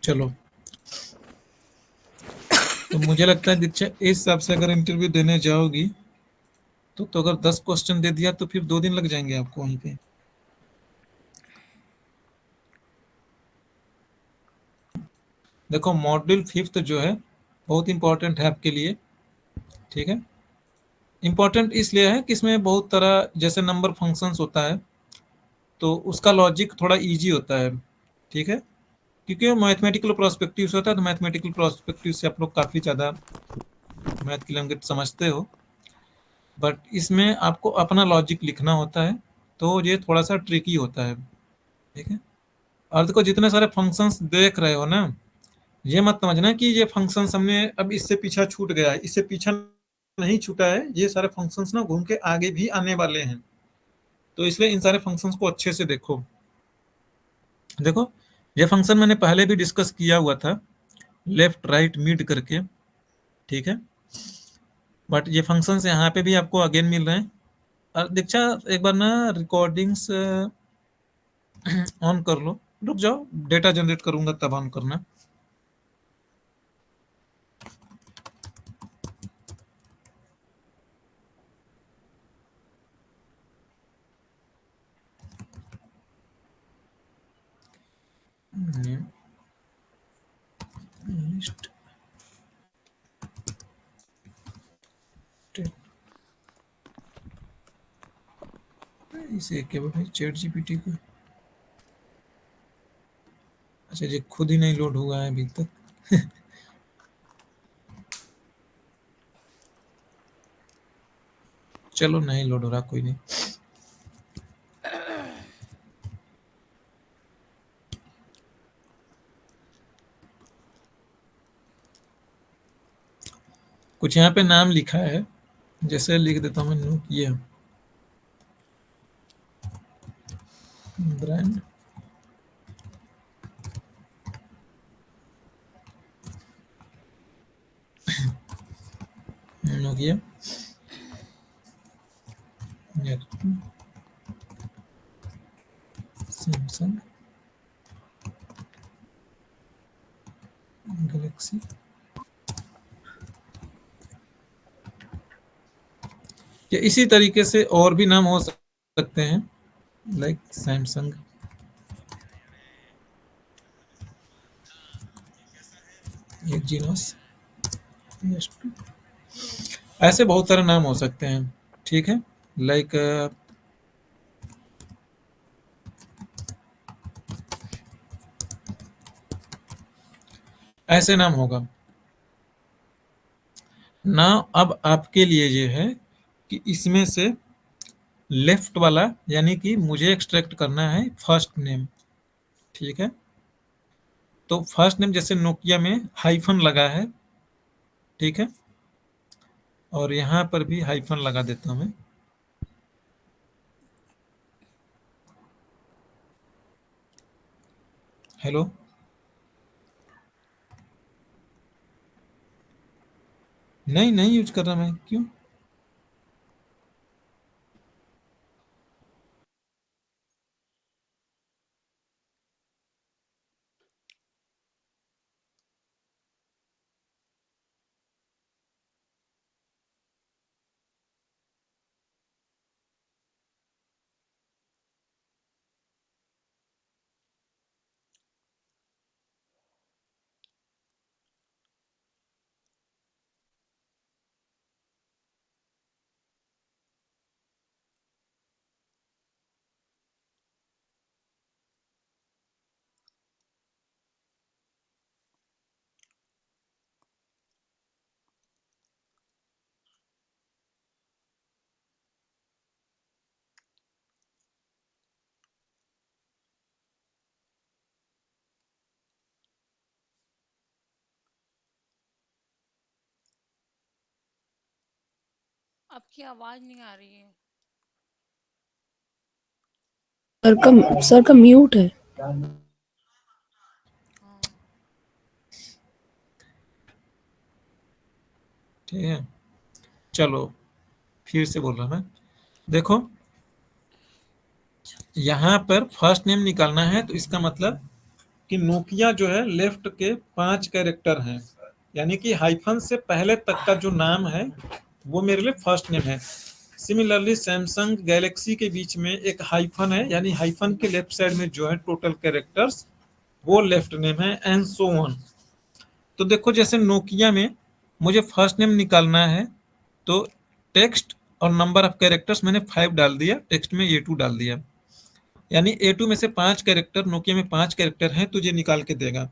चलो, तो मुझे लगता है दीक्षा इस हिसाब से अगर इंटरव्यू देने जाओगी तो अगर 10 क्वेश्चन दे दिया तो फिर 2 दिन लग जाएंगे आपको वहीं पे। देखो मॉड्यूल 5 जो है बहुत इंपॉर्टेंट है आपके लिए, ठीक है। इंपॉर्टेंट इसलिए है कि इसमें बहुत तरह जैसे नंबर फंक्शंस होता है तो उसका लॉजिक थोड़ा इजी होता है, ठीक है। क्योंकि मैथमेटिकल प्रोस्पेक्टिव से होता है तो मैथमेटिकल प्रोस्पेक्टिव से आप लोग काफ़ी ज़्यादा मैथ की लैंग्वेज समझते हो, बट इसमें आपको अपना लॉजिक लिखना होता है तो ये थोड़ा सा ट्रिकी होता है, ठीक है। और देखो जितने सारे फंक्शंस देख रहे हो ना, ये मत समझना कि ये फंक्शंस हमने अब इससे पीछा छूट गया है, इससे पीछा नहीं छूटा है, ये सारे फंक्शंस ना घूम के आगे भी आने वाले हैं। तो इसलिए इन सारे फंक्शंस को अच्छे से देखो। देखो ये फंक्शन मैंने पहले भी डिस्कस किया हुआ था, लेफ्ट राइट मिड करके, ठीक है। बट ये फंक्शंस यहाँ पे भी आपको अगेन मिल रहे हैं। और दीक्षा एक बार ना रिकॉर्डिंग्स ऑन कर लो, रुक जाओ डेटा जनरेट करूंगा तब ऑन करना। इसे क्या भाई चैट जीपीटी को, अच्छा ये खुद ही नहीं लोड हुआ है अभी तक। चलो नहीं लोड हो रहा, कोई नहीं। कुछ यहाँ पे नाम लिखा है, जैसे लिख देता हूँ मैं Nokia brand, Nokia Samsung Galaxy, या इसी तरीके से और भी नाम हो सकते हैं, लाइक सैमसंग, एक्जीनोस, ऐसे बहुत सारे नाम हो सकते हैं, ठीक है। लाइक ऐसे नाम होगा ना। अब आपके लिए ये है कि इसमें से लेफ्ट वाला यानी कि मुझे एक्सट्रैक्ट करना है फर्स्ट नेम, ठीक है। तो फर्स्ट नेम जैसे नोकिया में हाइफन लगा है, ठीक है, और यहाँ पर भी हाइफन लगा देता हूँ मैं। हेलो, नहीं नहीं यूज कर रहा मैं, क्यों? आपकी आवाज नहीं आ रही है। सर का म्यूट है। हाँ। ठीक है, चलो फिर से बोल रहा मैं। देखो यहाँ पर फर्स्ट नेम निकालना है तो इसका मतलब कि नोकिया जो है लेफ्ट के 5 कैरेक्टर हैं, यानी कि हाइफन से पहले तक का जो नाम है वो मेरे लिए फर्स्ट नेम है। सिमिलरली सैमसंग गैलेक्सी के बीच में एक हाइफन है, यानी हाइफन के लेफ्ट साइड में जो है टोटल कैरेक्टर्स वो लेफ्ट नेम है, एंड सो ऑन। तो देखो जैसे नोकिया में मुझे फर्स्ट नेम निकालना है, तो टेक्स्ट और नंबर ऑफ कैरेक्टर्स मैंने 5 डाल दिया, टेक्स्ट में A2 डाल दिया, यानी A2 में से 5 कैरेक्टर, नोकिया में 5 कैरेक्टर हैं, तुझे निकाल के देगा।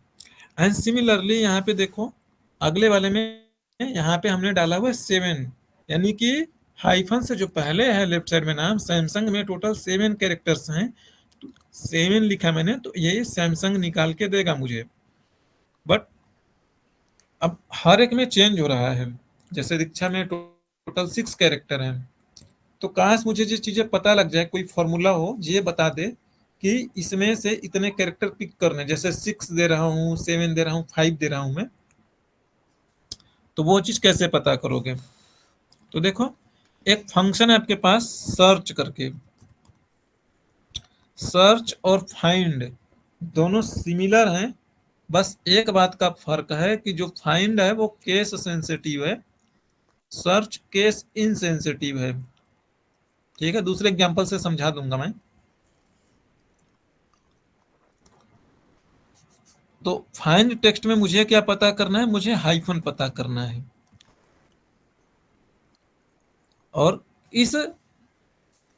एंड सिमिलरली यहाँ पे देखो अगले वाले में यहाँ पे हमने डाला हुआ है 7, यानी कि हाइफन से जो पहले है लेफ्ट साइड में नाम, सैमसंग में टोटल 7 कैरेक्टर्स हैं, 7 लिखा मैंने, तो ये सैमसंग निकाल के देगा मुझे। बट अब हर एक में चेंज हो रहा है, जैसे दीक्षा में टोटल 6 कैरेक्टर हैं, तो काश मुझे जो चीजें पता लग जाए, कोई फॉर्मूला हो ये बता दे कि इसमें से इतने कैरेक्टर पिक करने, जैसे 6 दे रहा हूँ, 7 दे रहा हूँ, 5 दे रहा हूँ मैं, तो वो चीज कैसे पता करोगे? तो देखो एक फंक्शन है आपके पास सर्च करके, सर्च और फाइंड दोनों सिमिलर हैं, बस एक बात का फर्क है कि जो फाइंड है वो केस सेंसिटिव है, सर्च केस इनसेंसिटिव है। ठीक है, दूसरे एग्जांपल से समझा दूंगा मैं। तो फाइंड टेक्स्ट में मुझे क्या पता करना है? मुझे हाइफन पता करना है, और इस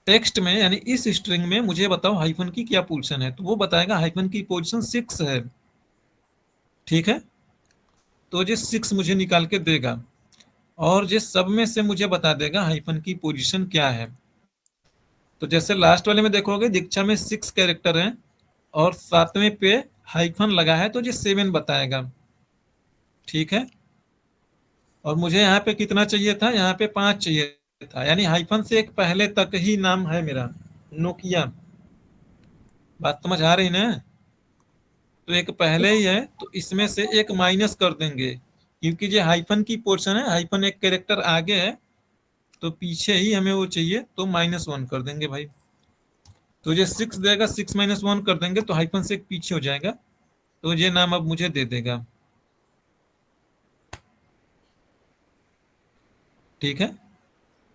टेक्स्ट में यानी इस स्ट्रिंग में मुझे बताओ हाइफन की क्या पोजीशन है, तो वो बताएगा हाइफन की पोजीशन 6 है। ठीक है, तो ये 6 मुझे निकाल के देगा, और ये सब में से मुझे बता देगा हाइफन की पोजीशन क्या है। तो जैसे लास्ट वाले में देखोगे दीक्षा में 6 कैरेक्टर हैं और 7वें पे हाइफन लगा है, तो ये 7 बताएगा। ठीक है, और मुझे यहाँ पे कितना चाहिए था? यहाँ पे 5 चाहिए था, यानी हाइफन से एक पहले तक ही नाम है मेरा नोकिया। बात समझ आ रही ना? तो एक पहले ही है, तो इसमें से एक माइनस कर देंगे, क्योंकि ये हाइफन की पोर्शन है, हाइफन एक कैरेक्टर आगे है, तो पीछे ही हमें वो चाहिए, तो -1 कर देंगे भाई। तो ये 6 देगा, 6 - 1 कर देंगे तो हाइफन से एक पीछे हो जाएगा, तो ये नाम अब मुझे दे देगा। ठीक है,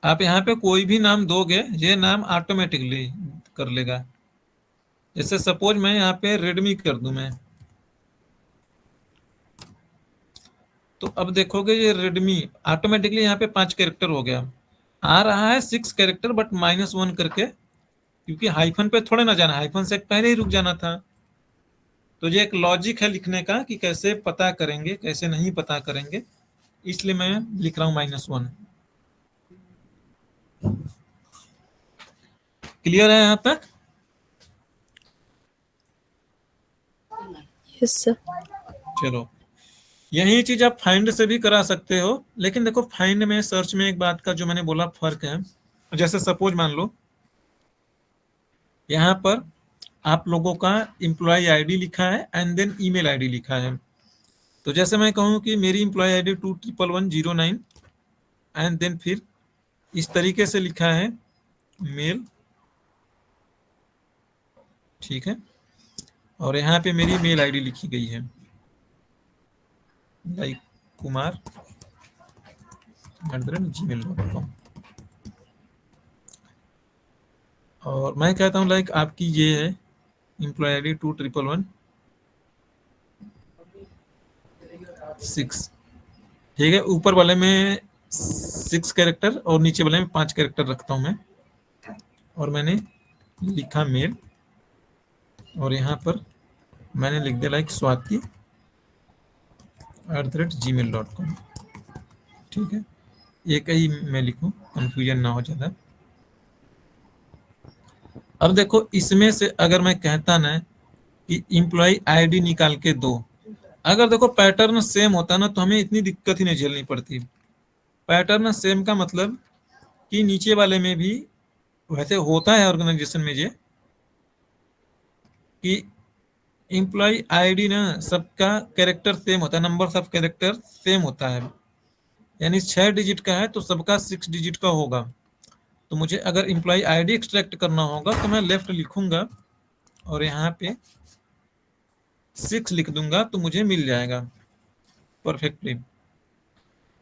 आप यहाँ पे कोई भी नाम दोगे ये नाम ऑटोमेटिकली कर लेगा। जैसे सपोज मैं यहाँ पे रेडमी कर दूं मैं, तो अब देखोगे ये रेडमी ऑटोमेटिकली यहाँ पे 5 कैरेक्टर हो गया, आ रहा है 6 कैरेक्टर बट -1 करके, क्योंकि हाइफन पे थोड़े ना जाना, हाइफन से पहले ही रुक जाना था। तो ये एक लॉजिक है लिखने का कि कैसे पता करेंगे, कैसे नहीं पता करेंगे, इसलिए मैं लिख रहा हूँ -1। क्लियर है यहाँ तक? Yes sir. चलो, यही चीज आप फाइंड से भी करा सकते हो, लेकिन देखो फाइंड में सर्च में एक बात का जो मैंने बोला फर्क है। जैसे सपोज मान लो यहाँ पर आप लोगों का एम्प्लॉय आईडी लिखा है एंड देन ईमेल आईडी लिखा है, तो जैसे मैं कहूँ कि मेरी एम्प्लॉय आईडी 2111009 एंड देन फिर इस तरीके से लिखा है मेल। ठीक है, और यहाँ पे मेरी मेल आईडी लिखी गई है लाइक kumar@gmail.com, और मैं कहता हूँ लाइक आपकी ये है एम्प्लॉय आईडी 21116। ठीक है, ऊपर वाले में 6 कैरेक्टर और नीचे वाले में 5 कैरेक्टर रखता हूँ मैं, और मैंने लिखा मेल, और यहाँ पर मैंने लिख दिया लाइक swati@gmail.com। ठीक है, एक ही मैं लिखूँ, कंफ्यूजन ना हो ज़्यादा। अब देखो इसमें से अगर मैं कहता ना कि एम्प्लॉय आईडी निकाल के दो, अगर देखो पैटर्न सेम होता ना तो हमें इतनी दिक्कत ही नहीं झेलनी पड़ती। पैटर्न सेम का मतलब कि नीचे वाले में भी वैसे होता है ऑर्गेनाइजेशन में ये कि एम्प्लॉय आईडी ना सबका कैरेक्टर सेम होता है, नंबर ऑफ कैरेक्टर सेम होता है, यानी 6 डिजिट का है तो सबका 6 डिजिट का होगा। तो मुझे अगर एम्प्लॉय आईडी एक्सट्रैक्ट करना होगा तो मैं लेफ्ट लिखूंगा और यहाँ पे 6 लिख दूंगा तो मुझे मिल जाएगा परफेक्टली।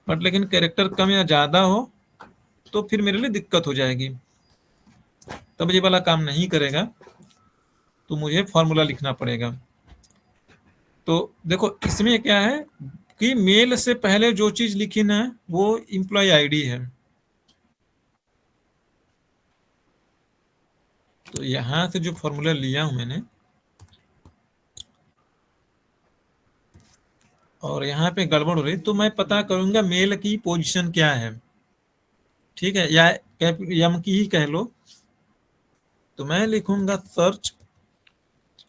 बट लेकिन कैरेक्टर कम या ज्यादा हो तो फिर मेरे लिए दिक्कत हो जाएगी, तब ये वाला काम नहीं करेगा, तो मुझे फॉर्मूला लिखना पड़ेगा। तो देखो इसमें क्या है कि मेल से पहले जो चीज लिखी ना वो एम्प्लॉय आईडी है। तो यहां से जो फॉर्मूला लिया हूं मैंने, और यहाँ पे गड़बड़ हो रही, तो मैं पता करूंगा मेल की पोजीशन क्या है, ठीक है, या एम की ही कह लो। तो मैं लिखूंगा सर्च,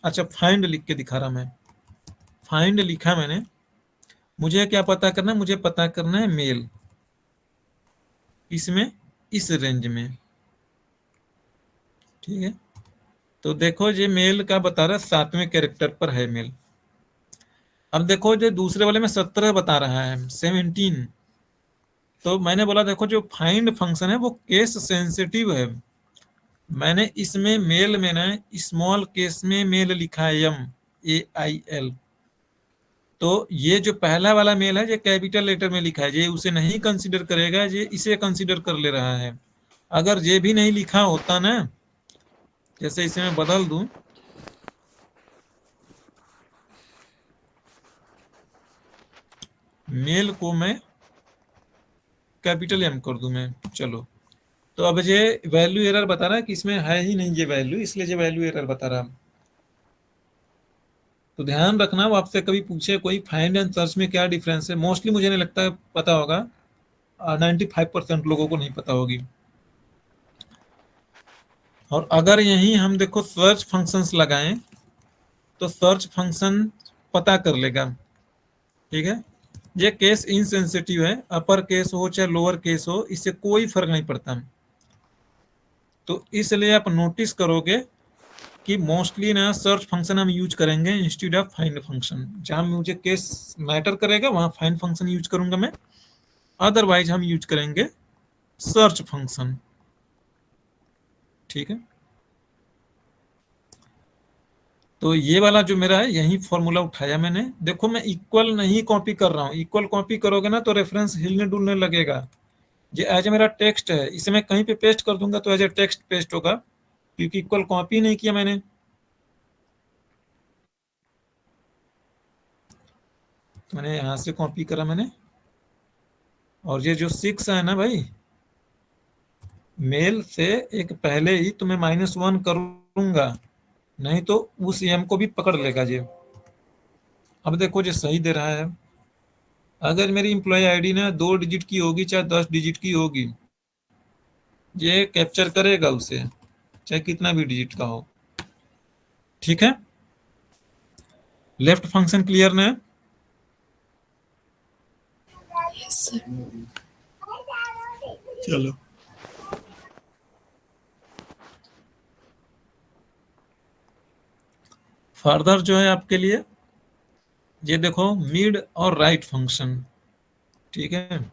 अच्छा फाइंड लिख के दिखा रहा मैं, फाइंड लिखा मैंने। मुझे क्या पता करना है, मुझे पता करना है मेल, इसमें इस रेंज में, ठीक है। तो देखो ये मेल का बता रहा है 7वें कैरेक्टर पर है मेल। अब देखो जो दूसरे वाले में 17 बता रहा है, 17। तो मैंने बोला देखो जो फाइंड फंक्शन है वो केस सेंसिटिव है। मैंने इसमें मेल में ना स्मॉल केस में मेल लिखा है, MAIL। तो ये जो पहला वाला मेल है ये कैपिटल लेटर में लिखा है, ये उसे नहीं कंसीडर करेगा, ये इसे कंसीडर कर ले रहा है। अगर ये भी नहीं लिखा होता ना, जैसे इसे मैं बदल दूं, मेल को मैं कैपिटल M कर दूं मैं, चलो। तो अब ये वैल्यू एरर बता रहा है कि इसमें है ही नहीं ये वैल्यू, इसलिए ये वैल्यू एरर बता रहा। तो ध्यान रखना, वो आपसे कभी पूछे कोई फाइंड एंड सर्च में क्या डिफरेंस है, मोस्टली मुझे नहीं लगता पता होगा, 95% लोगों को नहीं पता होगी। और अगर यही हम देखो सर्च फंक्शंस लगाएं तो सर्च फंक्शन पता कर लेगा, ठीक है। ये केस इनसेंसिटिव है, अपर केस हो चाहे लोअर केस हो, इससे कोई फर्क नहीं पड़ता। तो इसलिए आप नोटिस करोगे कि मोस्टली ना सर्च फंक्शन हम यूज करेंगे इंस्टेड ऑफ फाइंड फंक्शन। जहां मुझे केस मैटर करेगा वहां फाइंड फंक्शन यूज करूंगा मैं, अदरवाइज हम यूज करेंगे सर्च फंक्शन, ठीक है। तो ये वाला जो मेरा है यही फॉर्मूला उठाया मैंने। देखो मैं इक्वल नहीं कॉपी कर रहा हूँ, इक्वल कॉपी करोगे ना तो रेफरेंस हिलने डुलने लगेगा। ये एज ए मेरा टेक्स्ट है, इसे मैं कहीं पे पेस्ट कर दूंगा तो एज ए टेक्स्ट पेस्ट होगा, क्योंकि इक्वल कॉपी नहीं किया मैंने। तो मैंने यहां से कॉपी करा मैंने, और ये जो 6 है ना भाई, मेल से एक पहले ही तो मैं -1 करूंगा, नहीं तो उस एम को भी पकड़ लेगा ये। अब देखो ये सही दे रहा है। अगर मेरी इंप्लॉय आईडी ना 2 डिजिट की होगी चाहे 10 डिजिट की होगी, ये कैप्चर करेगा उसे, चाहे कितना भी डिजिट का हो, ठीक है। लेफ्ट फंक्शन क्लियर ना? Yes sir. चलो फर्दर जो है आपके लिए, ये देखो मिड और राइट फंक्शन, ठीक है।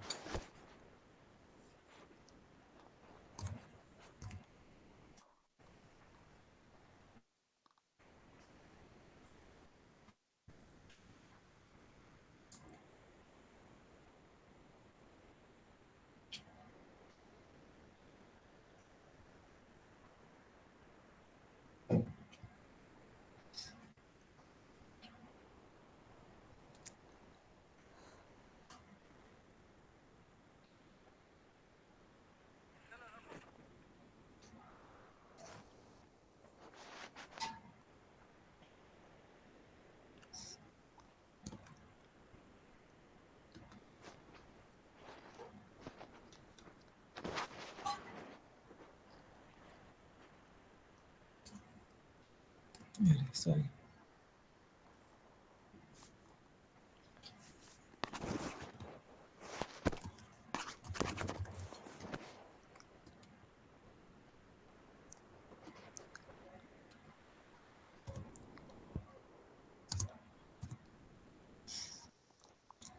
सॉरी,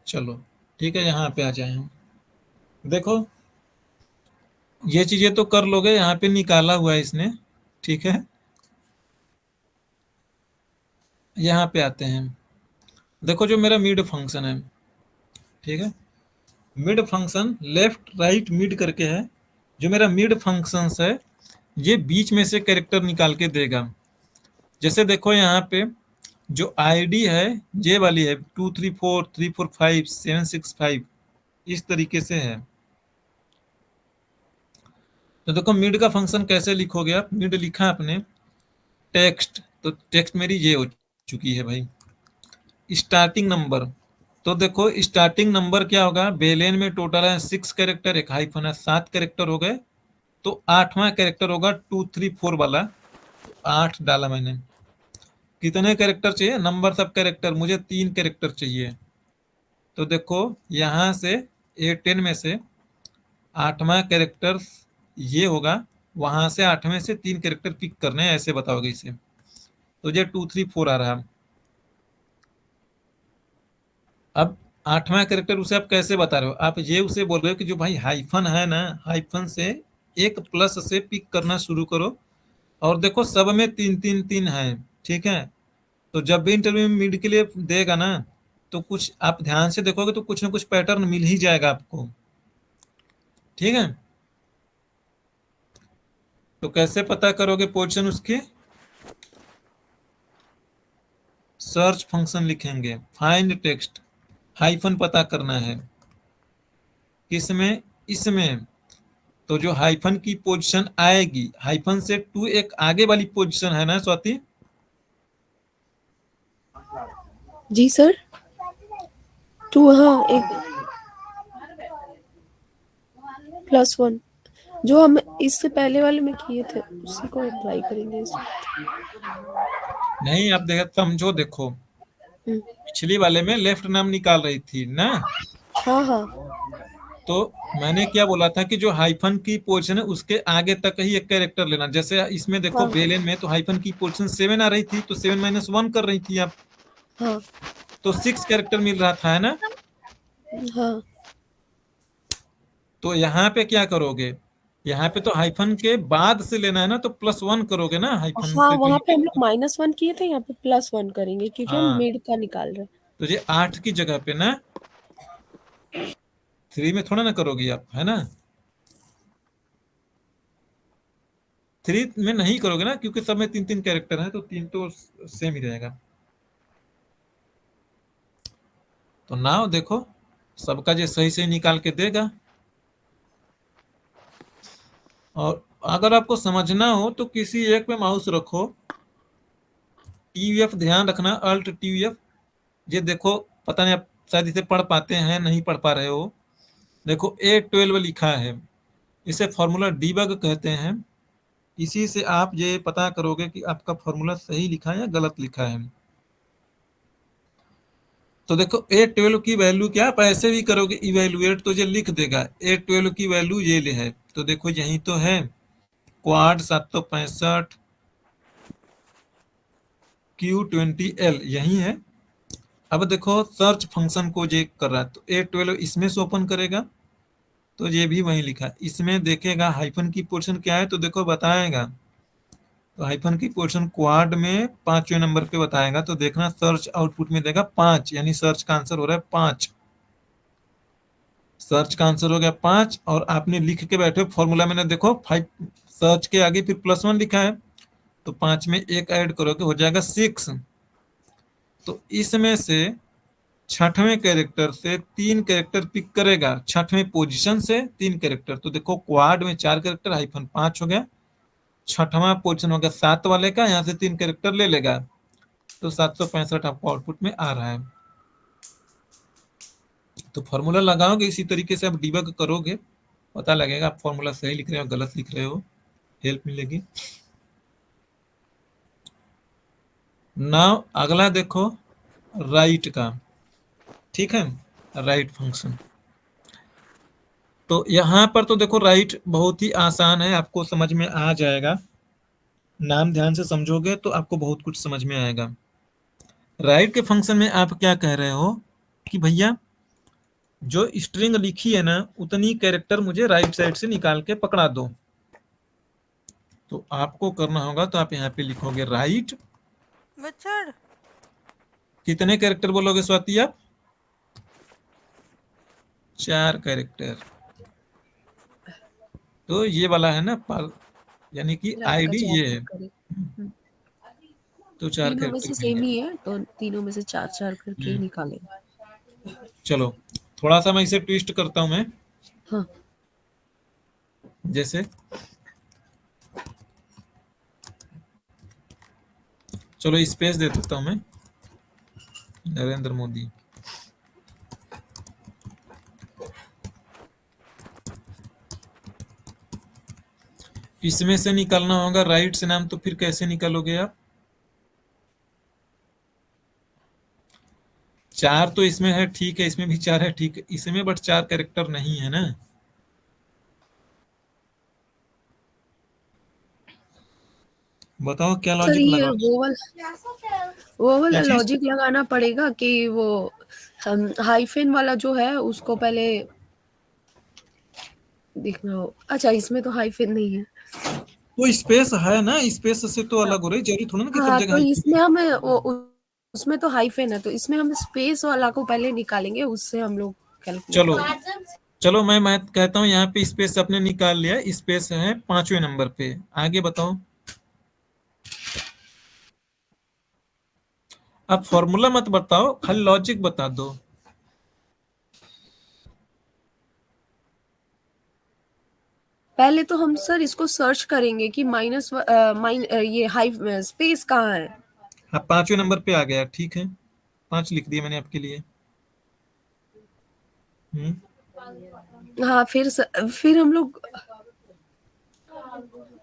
चलो ठीक है, यहाँ पे आ जाए हम। देखो ये चीजें तो कर लोगे, यहाँ पे निकाला हुआ है इसने, ठीक है। यहाँ पे आते हैं। देखो जो मेरा मिड फंक्शन है, ठीक है, mid function left right mid करके है। जो मेरा मिड फंक्शन है ये बीच में से कैरेक्टर निकाल के देगा। जैसे देखो यहाँ पे जो आईडी है ये वाली है 234 345 765, इस तरीके से है। तो देखो मिड का फंक्शन कैसे लिखोगे आप। मिड लिखा आपने टेक्स्ट, तो टेक्स्ट मेरी ये हो चुकी है भाई। स्टार्टिंग नंबर, तो देखो स्टार्टिंग नंबर क्या होगा, बेलेन में टोटल है 6 कैरेक्टर, एक हाइफन है 7 कैरेक्टर हो गए। तो 8वां कैरेक्टर होगा 234 वाला, तो 8 डाला मैंने। कितने कैरेक्टर चाहिए, नंबर सब कैरेक्टर, मुझे 3 कैरेक्टर चाहिए। तो देखो यहाँ से A10 में से 8वां कैरेक्टर ये होगा, वहां से 8वें से 3 कैरेक्टर पिक करने हैं, ऐसे बताओगे इसे। तो ये 234 आ रहा है। अब 8वां कैरेक्टर उसे आप कैसे बता रहे हो, आप ये उसे बोल रहे हो कि जो भाई हाइफन है ना, हाइफन से एक प्लस से पिक करना शुरू करो। और देखो सब में 3 3 3 है, ठीक है। तो जब भी इंटरव्यू में मिड के लिए देगा ना, तो कुछ आप ध्यान से देखोगे तो कुछ ना कुछ पैटर्न मिल ही जाएगा आपको, ठीक है। तो कैसे पता करोगे पोजीशन उसकी, सर्च फंक्शन लिखेंगे, फाइंड टेक्स्ट, हाइफन पता करना है किसमें, इसमें। तो जो हाइफन की पोजीशन आएगी, हाइफन से 2 एक आगे वाली पोजीशन है ना स्वाति। जी सर। 2, हाँ, एक +1 जो हम इससे पहले वाले में किए थे उसी को अप्लाई करेंगे इसमें। नहीं आप समझो, देखो हम्म, पिछली वाले में लेफ्ट नाम निकाल रही थी ना, हाँ हाँ तो मैंने क्या बोला था कि जो हाइफन की पोजीशन है उसके आगे तक ही एक कैरेक्टर लेना। जैसे इसमें देखो हाँ बेलेन में तो हाइफन की पोजीशन 7 आ रही थी, तो 7 - 1 कर रही थी आप, हाँ तो 6 कैरेक्टर मिल रहा था, है ना। हाँ तो यहाँ पे क्या करोगे, यहाँ पे तो हाइफन के बाद से लेना है ना, तो +1 करोगे ना हाइफन हाँ, से जो वहाँ पे हम निकलेगा। लोग -1 किए थे, यहाँ पे +1 करेंगे क्योंकि हम हाँ, मिड का निकाल रहे हैं। तो ये 8 की जगह पे ना 3 में थोड़ा ना करोगी आप, है ना। 3 में नहीं करोगे ना, क्योंकि सब में 3 3 कैरेक्टर है, तो 3 तो सेम ही रहेगा। तो नाउ देखो सबका जो सही सही निकाल के देगा। और अगर आपको समझना हो तो किसी एक पे माउस रखो, TF ध्यान रखना, अल्ट TF। ये देखो पता नहीं आप शायद इसे पढ़ पाते हैं, नहीं पढ़ पा रहे हो। देखो A12 लिखा है, इसे फॉर्मूला डीबग कहते हैं। इसी से आप ये पता करोगे कि आपका फॉर्मूला सही लिखा है या गलत लिखा है। तो देखो A12 की वैल्यू क्या, आप ऐसे भी करोगे इवेलुएट तो ये लिख देगा A12 की वैल्यू ये ले है। तो देखो यही तो है, क्वाड 765 Q20L यही है। अब देखो सर्च फंक्शन को ये कर रहा है, तो A12 इसमें से ओपन करेगा, तो ये भी वही लिखा है। इसमें देखेगा हाइफन की पोर्शन क्या है, तो देखो बताएगा। तो हाइफन की पोर्शन क्वाड में 5वें नंबर पे बताएगा, तो देखना सर्च आउटपुट में देगा 5, यानी सर्च का आंसर हो रहा है 5। सर्च का आंसर हो गया 5, और आपने लिख के बैठे फॉर्मूला मैंने देखो 5, सर्च के आगे फिर +1 लिखा है, तो 5 में 1 ऐड करोगे हो जाएगा 6। तो इसमें से 6वें कैरेक्टर से 3 कैरेक्टर पिक करेगा, 6वें पोजीशन से 3 कैरेक्टर। तो देखो क्वाड में 4 कैरेक्टर, हाइफन 5 हो गया। 6वां पोजीशन हो गया 7 वाले का, यहाँ से 3 कैरेक्टर ले लेगा, तो 765 आपको आउटपुट में आ रहा है। तो फॉर्मूला लगाओगे इसी तरीके से आप डिबग करोगे, पता लगेगा आप फॉर्मूला सही लिख रहे हो गलत लिख रहे हो, हेल्प मिलेगी। नाउ अगला देखो राइट का, ठीक है, राइट फंक्शन। तो यहाँ पर तो देखो राइट बहुत ही आसान है, आपको समझ में आ जाएगा। नाम ध्यान से समझोगे तो आपको बहुत कुछ समझ में आएगा। राइट के फंक्शन में आप क्या कह रहे हो कि भैया जो स्ट्रिंग लिखी है ना उतनी कैरेक्टर मुझे राइट साइड से निकाल के पकड़ा दो। तो आपको करना होगा, तो आप यहाँ पे लिखोगे राइट बच्चड़ कितने कैरेक्टर बोलोगे स्वाति आप? 4 कैरेक्टर। तो ये वाला है ना यानी कि फिर आपका आईडी 4 ये है, टिक करे। तो 4 तीनों में कैरेक्टर से मिल सेम गए। ही है तो तीनों में से 4-4 करके ही हम्म, निकालेंगे। चलो थोड़ा सा मैं इसे ट्विस्ट करता हूं मैं, हाँ जैसे चलो स्पेस दे देता हूं मैं, नरेंद्र मोदी। इसमें से निकालना होगा राइट से नाम, तो फिर कैसे निकालोगे आप? 4 तो इसमें है, ठीक है, इसमें भी 4 है, ठीक है, इसमें बट 4 कैरेक्टर नहीं है ना। बताओ क्या सर, लॉजिक ये लगाओगे? वो क्या वाला चीज? लॉजिक लगाना पड़ेगा कि वो हाइफेन वाला जो है उसको पहले देखना हो। अच्छा, इसमें तो हाइफेन नहीं है। वो स्पेस है ना, स्पेस से तो हाँ अलग हो रही, जरूरी थोड़ा ना कि सब हाँ, जगह तो हाइफन इसमें है। हमें उसमें तो हाइफेन है, तो इसमें हम स्पेस वाला को पहले निकालेंगे, उससे हम लोग कैलकुलेट चलो करेंगे। चलो मैं कहता हूँ यहाँ पे स्पेस आपने निकाल लिया, स्पेस है 5वें नंबर पे, आगे बताओ। अब फॉर्मूला मत बताओ, खाली लॉजिक बता दो। पहले तो हम सर इसको सर्च करेंगे कि ये हाई स्पेस कहाँ है। हाँ 5वें नंबर पे आ गया, ठीक है, 5 लिख दिए मैंने आपके लिए। हम्म। हाँ, फिर हम लोग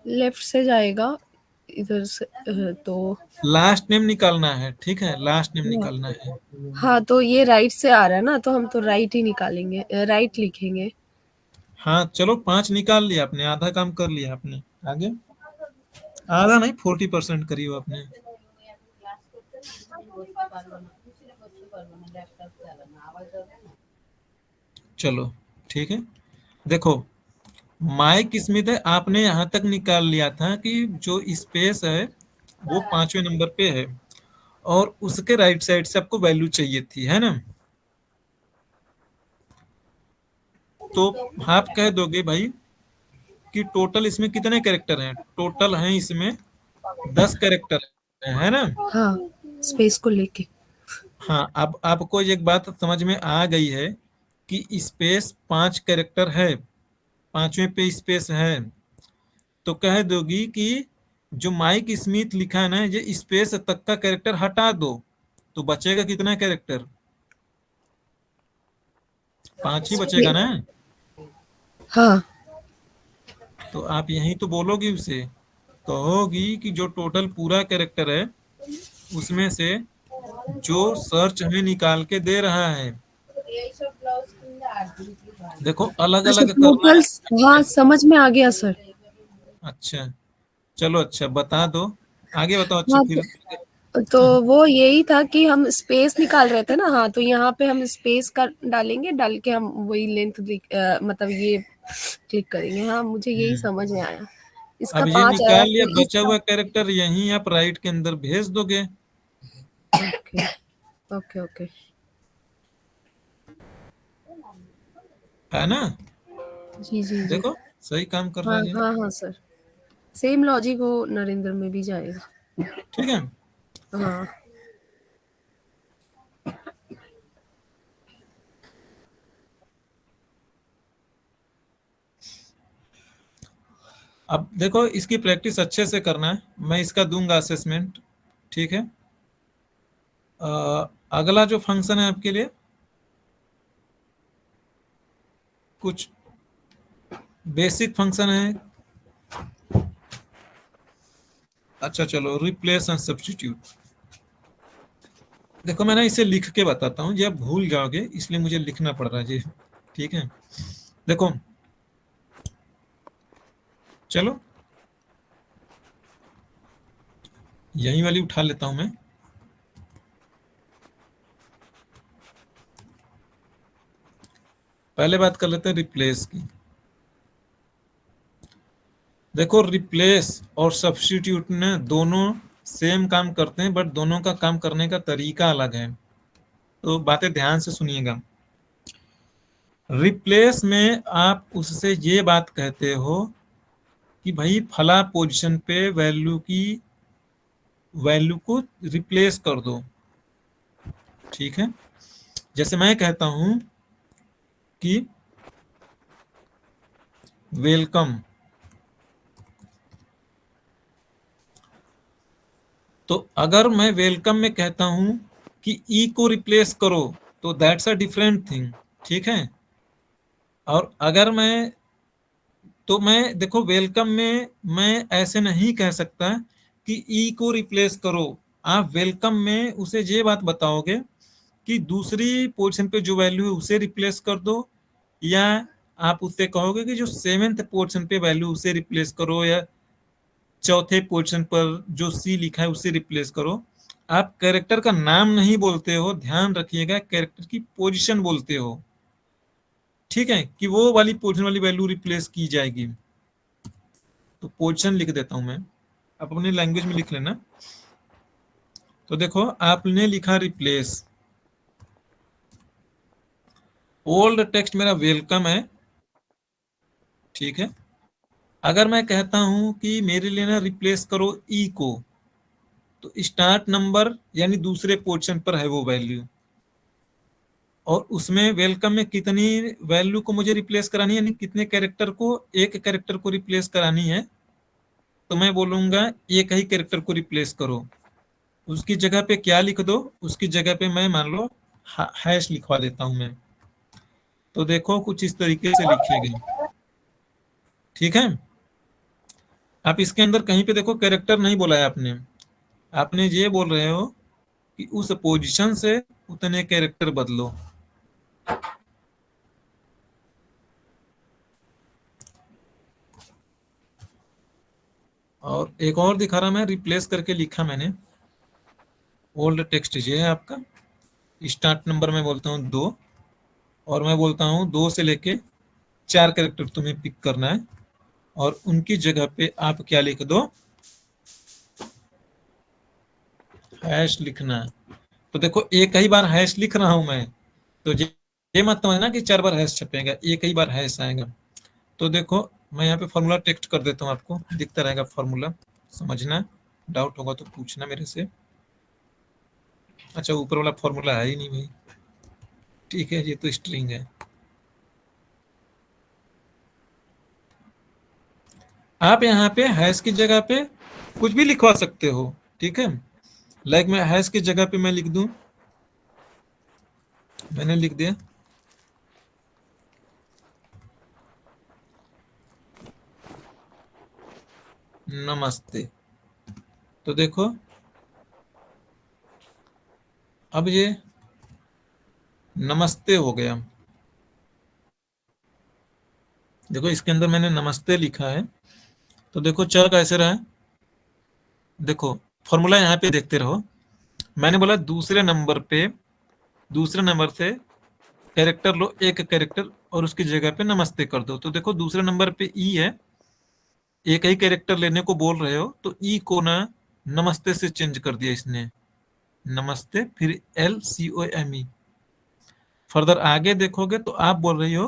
लेफ्ट से जाएगा इधर से, तो लास्ट नेम निकालना है, ठीक है, लास्ट नेम हाँ निकालना है। हाँ, तो ये राइट से आ रहा है ना, तो हम तो राइट ही निकालेंगे, राइट लिखेंगे। हाँ चलो 5 निकाल लिया आपने, आधा काम कर लिया आपने। आगे आधा नहीं, 40% करी हो आपने। चलो ठीक है, देखो माइक स्मिथ है, आपने यहाँ तक निकाल लिया था कि जो स्पेस है वो 5वें नंबर पे है, और उसके राइट साइड से आपको वैल्यू चाहिए थी, है ना। तो आप कह दोगे भाई कि टोटल इसमें कितने कैरेक्टर हैं? टोटल हैं इसमें 10 कैरेक्टर है ना। हाँ, स्पेस को लेके। हाँ, अब आपको एक बात समझ में आ गई है कि स्पेस 5 कैरेक्टर है, 5वें पे स्पेस है, तो कह दोगी कि जो माइक स्मिथ लिखा है ना, ये स्पेस तक का कैरेक्टर हटा दो, तो बचेगा कितना कैरेक्टर? 5 ही बचेगा ना। हाँ, तो आप यही तो बोलोगी उसे, कहोगी कि जो टोटल पूरा कैरेक्टर है उसमें से जो सर्च हमें निकाल के दे रहा है, देखो अलग अच्छा, अलग करना टोटल। हाँ, है। समझ में आ गया सर। अच्छा चलो, अच्छा बता दो, आगे बताओ अच्छे हाँ, फिर। तो वो यही था कि हम स्पेस निकाल रहे थे ना। हाँ, तो यहाँ पे हम स्पेस का डालेंगे, डाल के हम वही लेंथ मतलब ये क्लिक करेंगे। हाँ, मुझे यही हम्म, समझ में आया। इसका अब ये 5 आया निकाल लिया, तो बचा इसका। हुआ कैरेक्टर यहीं आप राइट के अंदर भेज दोगे, ओके ओके ओके। है ना। जी जी जी। देखो सही काम कर रहा हाँ है ये, हाँ हाँ सर, सेम लॉजिक वो नरेंद्र में भी जाएगा। ठीक है। हाँ अब देखो इसकी प्रैक्टिस अच्छे से करना है, मैं इसका दूंगा असेसमेंट, ठीक है। अगला जो फंक्शन है आपके लिए, कुछ बेसिक फंक्शन है। अच्छा चलो, रिप्लेस एंड सब्स्टिट्यूट। देखो मैं ना इसे लिख के बताता हूँ, ये आप भूल जाओगे इसलिए मुझे लिखना पड़ रहा है जी, ठीक है। देखो चलो यही वाली उठा लेता हूं मैं। पहले बात कर लेते हैं रिप्लेस की। देखो रिप्लेस और सब्स्टिट्यूट ने दोनों सेम काम करते हैं, बट दोनों का काम करने का तरीका अलग है। तो बातें ध्यान से सुनिएगा। रिप्लेस में आप उससे ये बात कहते हो कि भाई फला पोजीशन पे वैल्यू को रिप्लेस कर दो। ठीक है, जैसे मैं कहता हूं कि वेलकम, तो अगर मैं वेलकम में कहता हूं कि ई को रिप्लेस करो, तो दैट्स अ डिफरेंट थिंग। ठीक है, और अगर मैं देखो वेलकम में मैं ऐसे नहीं कह सकता कि ई को रिप्लेस करो। आप वेलकम में उसे ये बात बताओगे कि दूसरी पोजीशन पे जो वैल्यू है उसे रिप्लेस कर दो, या आप उससे कहोगे कि जो सेवेंथ पोजीशन पे वैल्यू उसे रिप्लेस करो, या चौथे पोजीशन पर जो सी लिखा है उसे रिप्लेस करो। आप कैरेक्टर का नाम नहीं बोलते हो, ध्यान रखिएगा, कैरेक्टर की पोजीशन बोलते हो। ठीक है, कि वो वाली पोजीशन वाली वैल्यू रिप्लेस की जाएगी। तो पोजीशन लिख देता हूं मैं, आप अपनी लैंग्वेज में लिख लेना। तो देखो आपने लिखा रिप्लेस, ओल्ड टेक्स्ट मेरा वेलकम है। ठीक है, अगर मैं कहता हूं कि मेरे लिए ना रिप्लेस करो ई को, तो स्टार्ट नंबर यानी दूसरे पोजीशन पर है वो वैल्यू, और उसमें वेलकम में कितनी वैल्यू को मुझे रिप्लेस करानी है, यानी कितने कैरेक्टर को, एक कैरेक्टर को रिप्लेस करानी है, तो मैं बोलूंगा एक ही कैरेक्टर को रिप्लेस करो। उसकी जगह पे क्या लिख दो, उसकी जगह पे मैं मान लो हैश लिखवा देता हूं मैं। तो देखो कुछ इस तरीके से लिखेगा। ठीक है, आप इसके अंदर कहीं पे देखो कैरेक्टर नहीं बोला है आपने, आपने ये बोल रहे हो कि उस पोजीशन से उतने कैरेक्टर बदलो। और एक और दिखा रहा मैं, रिप्लेस करके लिखा मैंने, ओल्ड टेक्स्ट ये है आपका। स्टार्ट नंबर में बोलता हूँ 2, और मैं बोलता हूँ 2 से लेके 4 कैरेक्टर तुम्हें पिक करना है, और उनकी जगह पे आप क्या लिख दो, हैश लिखना है। तो देखो एक ही बार हैश लिख रहा हूं मैं, तो ये मत समझना कि 4 बार हैश छपेगा, एक ही बार हैश आएगा। तो देखो मैं यहाँ पे फॉर्मूला टेक्स्ट कर देता हूँ, आपको दिखता रहेगा फॉर्मूला, समझना, डाउट होगा तो पूछना मेरे से। अच्छा ऊपर वाला फॉर्मूला है ही नहीं भाई, ठीक है, ये तो स्ट्रिंग है। आप यहाँ पे हैश की जगह पे कुछ भी लिखवा सकते हो। ठीक है, लाइक मैं हैश की जगह पे मैं लिख दूं, मैंने लिख दिया नमस्ते। तो देखो अब ये नमस्ते हो गया। देखो इसके अंदर मैंने नमस्ते लिखा है, तो देखो चल कैसे रहा है। देखो फॉर्मूला यहाँ पे देखते रहो, मैंने बोला दूसरे नंबर से कैरेक्टर लो, एक कैरेक्टर, और उसकी जगह पे नमस्ते कर दो। तो देखो दूसरे नंबर पे ई है, एक ही कैरेक्टर लेने को बोल रहे हो, तो ई को ना नमस्ते से चेंज कर दिया इसने, नमस्ते, फिर LCOME। फर्दर आगे देखोगे तो आप बोल रही हो,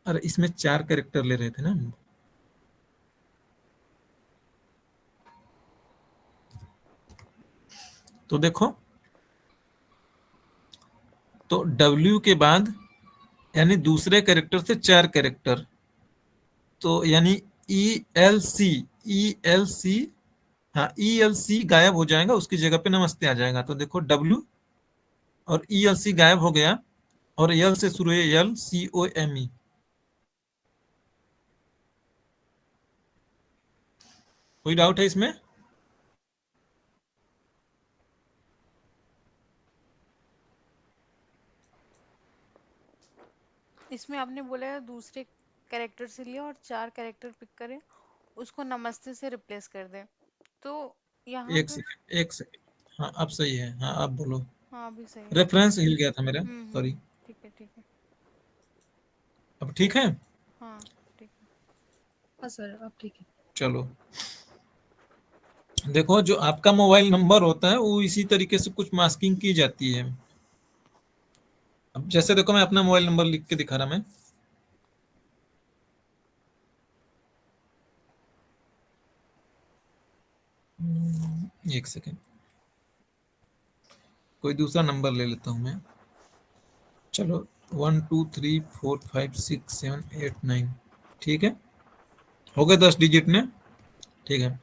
अरे इसमें 4 कैरेक्टर ले रहे थे ना, तो देखो, तो W के बाद यानी दूसरे कैरेक्टर से 4 कैरेक्टर, तो यानी ELC, हाँ ELC गायब हो जाएगा, उसकी जगह पे नमस्ते आ जाएगा। तो देखो W और ELC गायब हो गया, और एल से शुरू है, LCOME। कोई डाउट है इसमें? इसमें आपने बोला है दूसरे कैरेक्टर से लिया और 4 कैरेक्टर पिक करें, उसको नमस्ते से रिप्लेस कर दें। तो यहाँ एक पे सेकंड, एक सेकंड, हाँ अब सही है, हाँ आप बोलो। हाँ अभी सही है। रेफरेंस हिल गया था मेरा, सॉरी। ठीक है ठीक है। अब ठीक है, हाँ ठीक है। हाँ सर अब ठीक है। चलो। देखो जो आपका मोबाइल नंबर होता है वो इसी तरीके से कुछ मास्किंग की जाती है। अब जैसे देखो मैं अपना मोबाइल नंबर लिख के दिखा रहा मैं। एक सेकेंड, कोई दूसरा नंबर ले लेता हूं मैं। चलो 1 2 3 4 5 6 7 8 9, ठीक है, हो गए 10 डिजिट ने। ठीक है,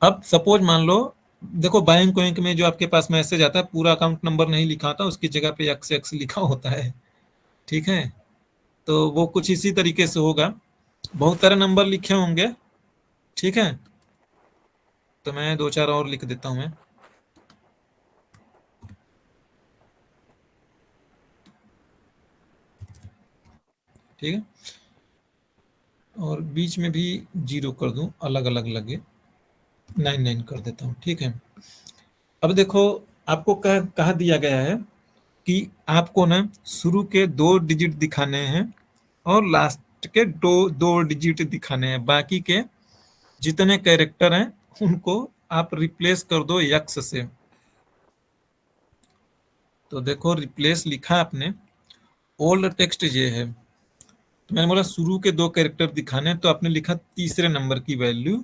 अब सपोज मान लो, देखो बैंक वैंक में जो आपके पास मैसेज आता है पूरा अकाउंट नंबर नहीं लिखा होता, उसकी जगह पे एक्स एक्स लिखा होता है। ठीक है, तो वो कुछ इसी तरीके से होगा, बहुत सारे नंबर लिखे होंगे। ठीक है, तो मैं दो चार और लिख देता हूँ मैं। ठीक है, और बीच में भी जीरो कर दूं, अलग अलग लगे, 9 9 कर देता हूँ। ठीक है, अब देखो आपको कहा दिया गया है कि आपको ना शुरू के 2 डिजिट दिखाने हैं और लास्ट के दो दो डिजिट दिखाने हैं, बाकी के जितने कैरेक्टर हैं उनको आप रिप्लेस कर दो यक्स से। तो देखो रिप्लेस लिखा आपने, ओल्ड टेक्स्ट ये है, तो मैंने बोला शुरू के 2 कैरेक्टर दिखाने हैं, तो आपने लिखा तीसरे नंबर की वैल्यू,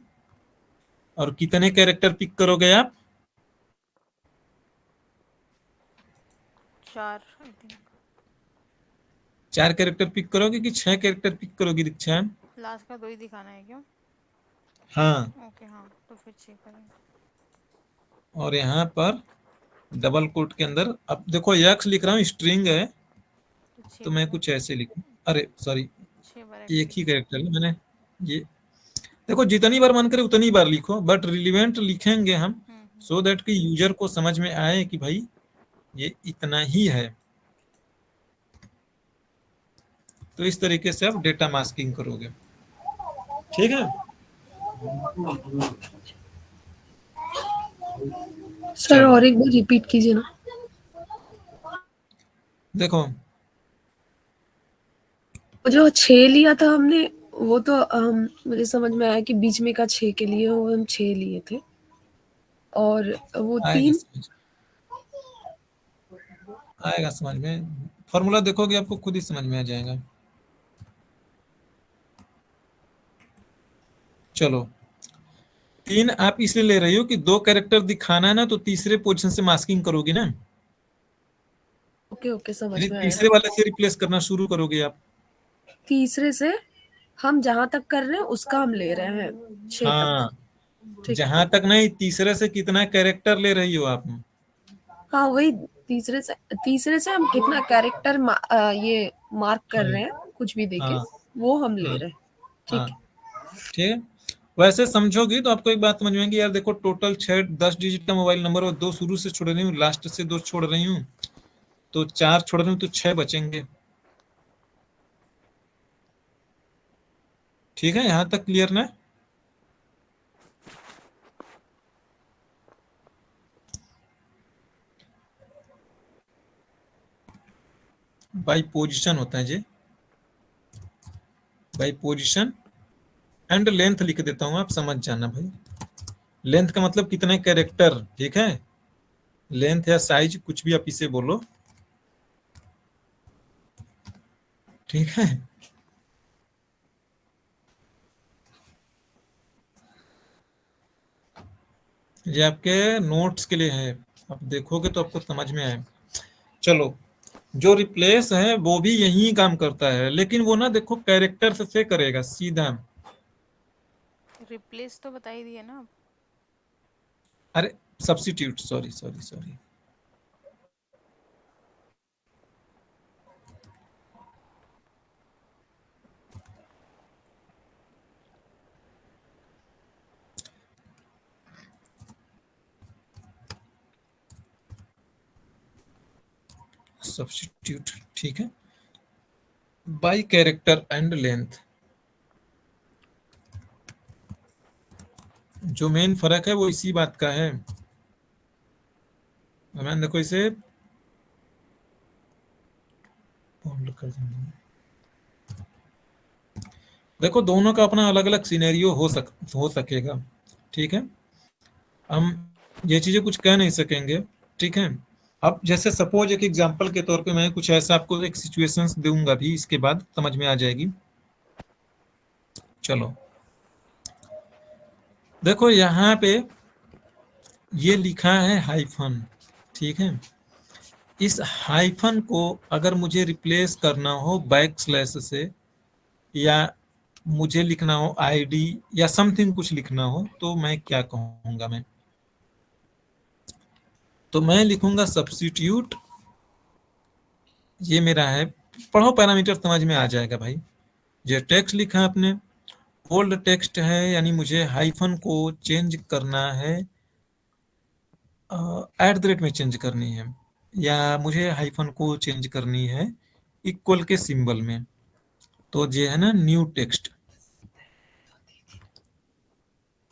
और कितने कैरेक्टर पिक करोगे आप? 4 आई थिंक। 4 कैरेक्टर पिक करोगे कि 6 कैरेक्टर पिक करोगी दीक्षा? लास्ट का 2 ही दिखाना है क्या? हाँ, ओके हाँ, तो फिर 6 करेंगे। और यहाँ पर डबल कोट के अंदर अब देखो यक्स लिख रहा हूँ, स्ट्रिंग है, तो 6 तो मैं बार कुछ ऐसे लिखूं, अरे सॉरी, 6 बार एक्स एक ही लिखना है। कैरेक्टर है मैंने ये। देखो जितनी बार मन करे उतनी बार लिखो, बट रिलीवेंट लिखेंगे हम, सो दैट कि यूजर को समझ में आए कि भाई ये इतना ही है। तो इस तरीके से आप डेटा मास्किंग करोगे। ठीक है, सर चलो और एक बार रिपीट कीजिए ना। देखो वो जो 6 लिया था हमने, वो तो मुझे समझ में आया कि बीच में का 6 के लिए वो हम 6 लिए थे, और वो आएगा 3 समझ, आएगा समझ में, फॉर्मूला देखोगे आपको खुद ही समझ में आ जाएगा। चलो 3 आप इसलिए ले रही हो कि 2 कैरेक्टर दिखाना है ना, तो तीसरे पोजीशन से मास्किंग करोगी ना, ओके ओके, समझ यानी में आया। तीसरे वाले से रिप्लेस करना शुरू करोगे आप। तीसरे से हम जहां तक कर रहे हैं उसका हम ले रहे हैं 6 तक। हाँ, ठीक है। जहां तक नहीं, तीसरे से कितना कैरेक्टर ले रही हो आप। हाँ वही, तीसरे से हम कितना कैरेक्टर ये मार्क कर हाँ रहे हैं कुछ भी देके, हाँ वो हम ले हाँ रहे हैं। हाँ, ठीक है। ठीक है, वैसे समझोगी तो आपको एक बात समझ में आएगी, यार देखो टोटल 10 डिजिट का मोबाइल नंबर, और 2 शुरू से छोड़ रही हूँ, लास्ट से 2 छोड़ रही हूँ, तो 4 छोड़ रही हूँ, तो 6 बचेंगे। ठीक है, यहाँ तक क्लियर ना? बाई पोजीशन होता है जी, बाई पोजीशन एंड लेंथ लिख देता हूँ, आप समझ जाना भाई। लेंथ का मतलब कितने कैरेक्टर, ठीक है, लेंथ या साइज कुछ भी आप इसे बोलो। ठीक है, ये आपके नोट्स के लिए है, आप देखोगे तो आपको समझ में आए। चलो, जो रिप्लेस है वो भी यही काम करता है, लेकिन वो ना देखो कैरेक्टर से करेगा सीधा। रिप्लेस तो बता ही दिए ना आप। अरे substitute, sorry sorry sorry, substitute, ठीक है, बाई कैरेक्टर एंड लेंथ। जो मेन फर्क है वो इसी बात का है। मैंने देखो इसे बोल्ड कर दूंगा। देखो दोनों का अपना अलग अलग सिनेरियो हो सकेगा। ठीक है, हम ये चीजें कुछ कह नहीं सकेंगे, ठीक है। अब जैसे सपोज एक एग्जांपल के तौर पे मैं कुछ ऐसा आपको एक सिचुएशंस दूंगा भी, इसके बाद समझ में आ जाएगी। चलो देखो यहाँ पे ये लिखा है हाइफन, ठीक है। इस हाइफन को अगर मुझे रिप्लेस करना हो बैक स्लैश से, या मुझे लिखना हो आईडी या समथिंग कुछ लिखना हो, तो मैं क्या कहूंगा? तो मैं लिखूंगा सब्स्टिट्यूट, ये मेरा है, पढ़ो पैरामीटर समझ में आ जाएगा भाई। ये टेक्स्ट लिखा आपने, ओल्ड टेक्स्ट है, यानी मुझे हाइफन को चेंज करना है, एट द रेट में चेंज करनी है, या मुझे हाइफन को चेंज करनी है इक्वल के सिंबल में, तो ये है ना न्यू टेक्स्ट,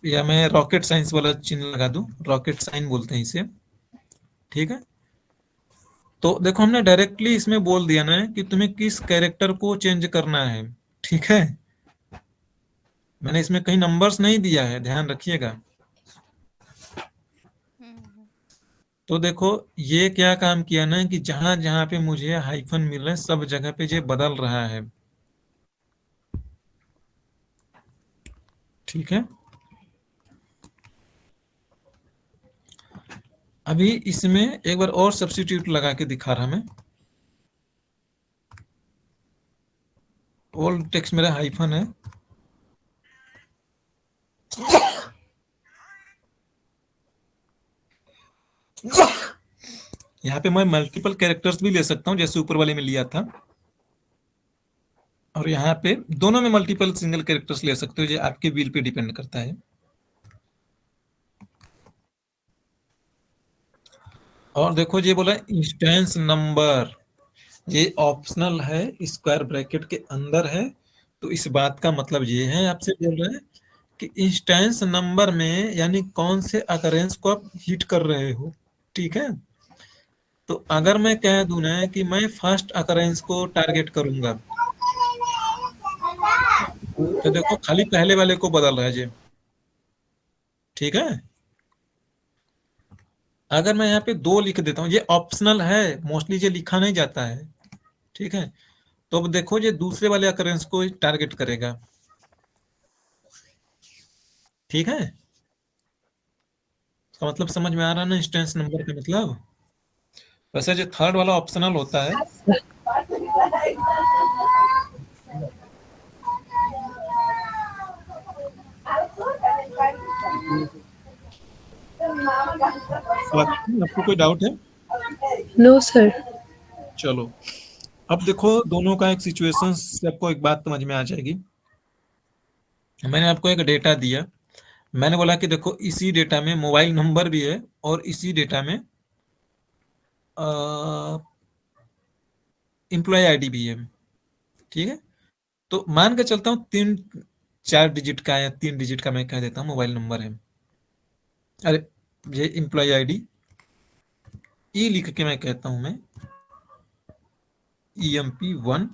या मैं रॉकेट साइंस वाला चिन्ह लगा दूं, रॉकेट साइन बोलते हैं इसे, ठीक है। तो देखो हमने डायरेक्टली इसमें बोल दिया ना कि तुम्हें किस कैरेक्टर को चेंज करना है, ठीक है। मैंने इसमें कहीं नंबर्स नहीं दिया है, ध्यान रखिएगा। हम्म। तो देखो ये क्या काम किया ना कि जहां जहां पे मुझे हाइफन मिल रहा है सब जगह पे ये बदल रहा है, ठीक है। अभी इसमें एक बार और सब्स्टिट्यूट लगा के दिखा रहा मैं। ओल्ड टेक्स्ट मेरा हाइफन है, यहाँ पे मैं मल्टीपल कैरेक्टर्स भी ले सकता हूँ जैसे ऊपर वाले में लिया था, और यहाँ पे दोनों में मल्टीपल सिंगल कैरेक्टर्स ले सकते हो, ये आपके व्हील पे डिपेंड करता है। और देखो ये बोला इंस्टेंस नंबर, ये ऑप्शनल है, स्क्वायर ब्रैकेट के अंदर है। तो इस बात का मतलब ये है, आपसे बोल रहे हैं कि इंस्टेंस नंबर में यानी कौन से अकरेंस को आप हिट कर रहे हो, ठीक है। तो अगर मैं कह दूं ना कि मैं फर्स्ट अकरेंस को टारगेट करूंगा, तो देखो खाली पहले वाले को बदल रहा है जी, ठीक है। अगर मैं यहाँ पे 2 लिख देता हूँ, ये ऑप्शनल है, मोस्टली ये लिखा नहीं जाता है, ठीक है। तो अब देखो ये दूसरे वाले अकरेंस को टारगेट करेगा, ठीक है। इसका मतलब समझ में आ रहा है ना इंस्टेंस नंबर का मतलब। वैसे जो थर्ड वाला ऑप्शनल होता है, आपको कोई डाउट है? No sir. चलो अब देखो दोनों का एक सिचुएशन से आपको एक बात समझ में आ जाएगी। मैंने आपको एक डेटा दिया, मैंने बोला कि देखो इसी डेटा में मोबाइल नंबर भी है और इसी डेटा में एम्प्लॉय आईडी भी है, ठीक है। तो मान के चलता हूँ 4 डिजिट का या 3 डिजिट का मैं कह देता हूँ मोबाइल नंबर है। अरे ये एम्प्लॉय आईडी ई लिख के मैं कहता हूँ मैं EMP1,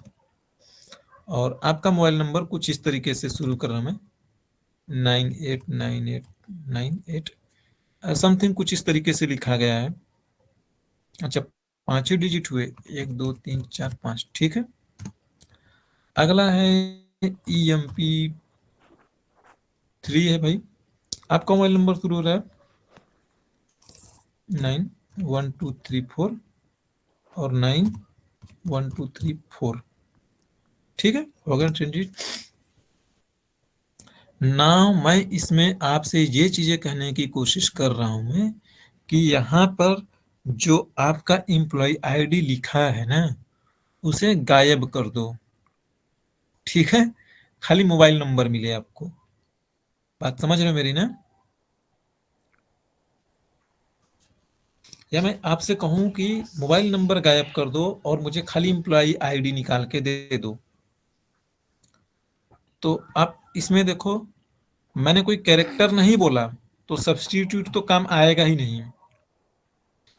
और आपका मोबाइल नंबर कुछ इस तरीके से शुरू कर रहा हूं मैं 989898 समथिंग, कुछ इस तरीके से लिखा गया है। अच्छा 5 ही डिजिट हुए, 1 2 3 4 5, ठीक है। अगला है EMP3 है भाई, आपका मोबाइल नंबर शुरू हो रहा है 91234 और 91234, ठीक है, हो गया ट्रेंडिट। ना मैं इसमें आपसे ये चीजें कहने की कोशिश कर रहा हूं मैं कि यहाँ पर जो आपका एम्प्लॉय आईडी लिखा है ना उसे गायब कर दो, ठीक है। खाली मोबाइल नंबर मिले आपको, बात समझ रहे हो मेरी ना। या मैं आपसे कहूं कि मोबाइल नंबर गायब कर दो और मुझे खाली एम्प्लॉय आईडी निकाल के दे दो, तो आप इसमें देखो मैंने कोई कैरेक्टर नहीं बोला, तो सब्स्टिट्यूट तो काम आएगा ही नहीं,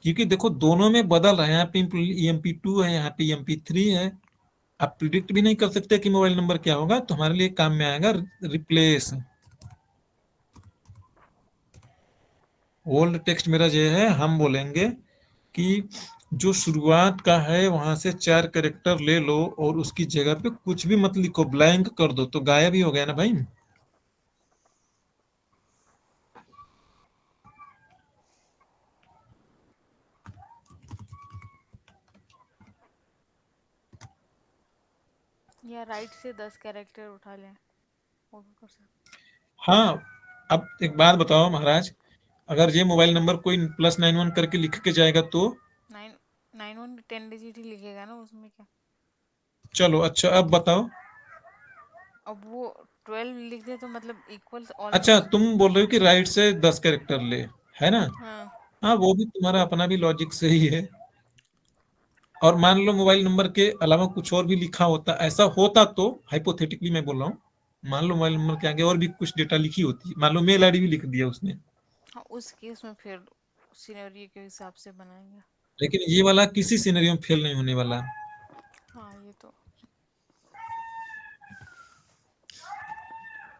क्योंकि देखो दोनों में बदल रहे हैं। यहाँ पे EMP2 है, यहाँ पे EMP3 है। आप प्रिडिक्ट भी नहीं कर सकते कि मोबाइल नंबर क्या होगा, तो हमारे लिए काम में आएगा रिप्लेस, ओल्ड टेक्स्ट मेरा जो है, हम बोलेंगे कि जो शुरुआत का है वहां से 4 कैरेक्टर ले लो और उसकी जगह पे कुछ भी मत लिखो, ब्लैंक कर दो, तो गायब ही हो गया ना भाई। या राइट से 10 कैरेक्टर उठा लें, वो भी कर सकते। हाँ, अब एक बात बताओ महाराज, अगर ये मोबाइल नंबर कोई +91 करके लिख के जाएगा तो? 991 10 डिजिट ही लिखेगा ना, उसमें क्या। चलो अच्छा, अब बताओ। अब वो 12 लिख दे तो मतलब इक्वल अच्छा, ऑलमोस्ट। तुम बोल रहे हो कि राइट से 10 कैरेक्टर ले, है ना? हाँ। हाँ, वो भी तुम्हारा अपना भी लॉजिक सही है। और मान लो मोबाइल नंबर के अलावा कुछ और भी लिखा होता, ऐसा होता तो, हाइपोथेटिकली मैं बोल रहा हूँ, मान लो मोबाइल नंबर के आगे और भी कुछ डेटा लिखी होती, मान लो मेल आईडी भी लिख दिया उसने, हाँ, उस केस में फिर सिनेरियो के हिसाब से बनाएंगे। लेकिन ये वाला किसी सिनेरियो में फेल नहीं होने वाला। हाँ, ये तो।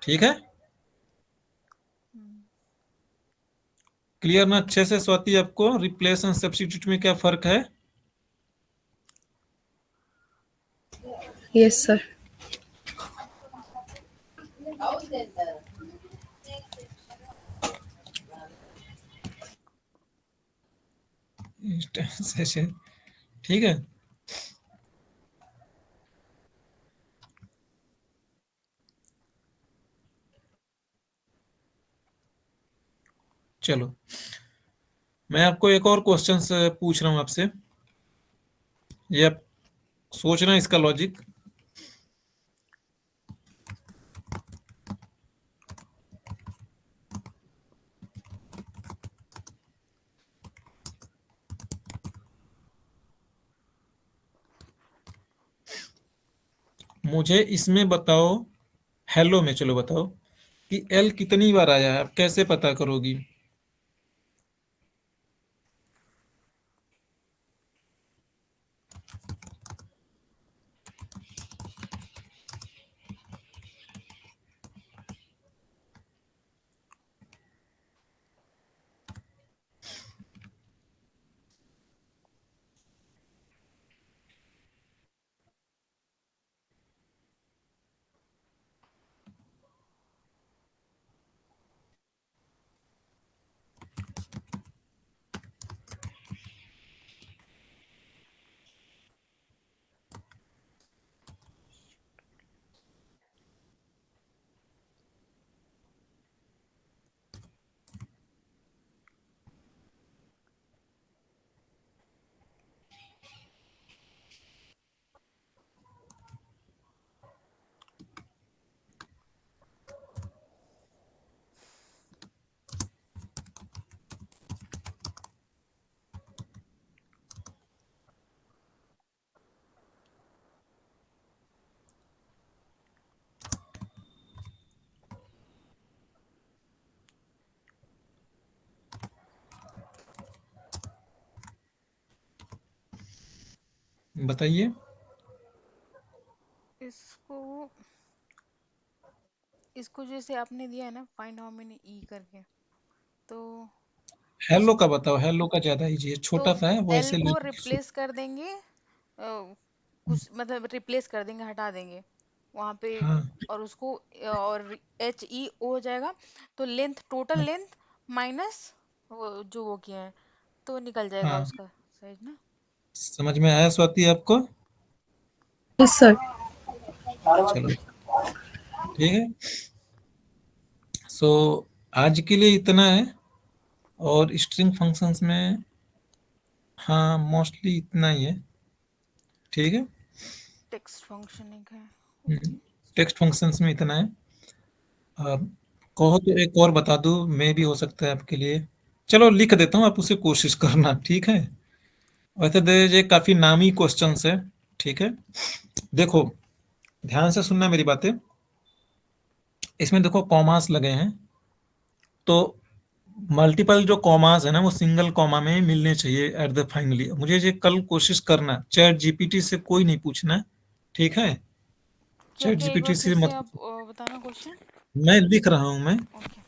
ठीक है, हम्म। क्लियर ना अच्छे से स्वाति आपको? रिप्लेस एंड सब्स्टिट्यूट में क्या फर्क है? Yes sir. से ठीक है। चलो, मैं आपको एक और क्वेश्चन पूछ रहा हूं आपसे, ये आप सोचना इसका लॉजिक। मुझे इसमें बताओ, हेलो में चलो बताओ कि एल कितनी बार आया है, आप कैसे पता करोगी? बताइए। इसको इसको जैसे आपने दिया है ना, फाइंड हाउ मेनी ई करके, तो उस हेलो का बताओ, हेलो का ज्यादा इजी है, तो छोटा सा है वो, एल ऐसे को लेंगे। रिप्लेस कर देंगे, कुछ मतलब रिप्लेस कर देंगे, हटा देंगे वहां पे। हाँ और उसको और एच ई ओ हो जाएगा। तो लेंथ, टोटल हाँ लेंथ माइनस वो जो वो किया है, तो निकल जाएगा हाँ, उसका साइज ना। समझ में आया स्वाति आपको? Yes sir. चलो ठीक है। सो आज के लिए इतना है, और स्ट्रिंग फंक्शंस में हाँ मोस्टली इतना ही है। ठीक है, टेक्स्ट फंक्शन एक है, वो भी। टेक्स्ट फंक्शंस में इतना है। अब कहो तो एक और बता दूं, मैं भी हो सकता है आपके लिए। चलो लिख देता हूँ, आप उसे कोशिश करना, ठीक है? वैसे तो ये काफी नामी क्वेश्चंस है। ठीक है, देखो ध्यान से सुनना मेरी बातें। इसमें देखो कॉमास लगे हैं, तो मल्टीपल जो कॉमास है ना, वो सिंगल कॉमा में मिलने चाहिए एट द फाइनली। मुझे ये कल कोशिश करना, चैट जीपीटी से कोई नहीं पूछना, ठीक है? क्या चैट क्या, एक बार जीपीटी फिर से से मत, आप बताना क्वेश्चन। मैं लिख रहा हूं मैं। ओके।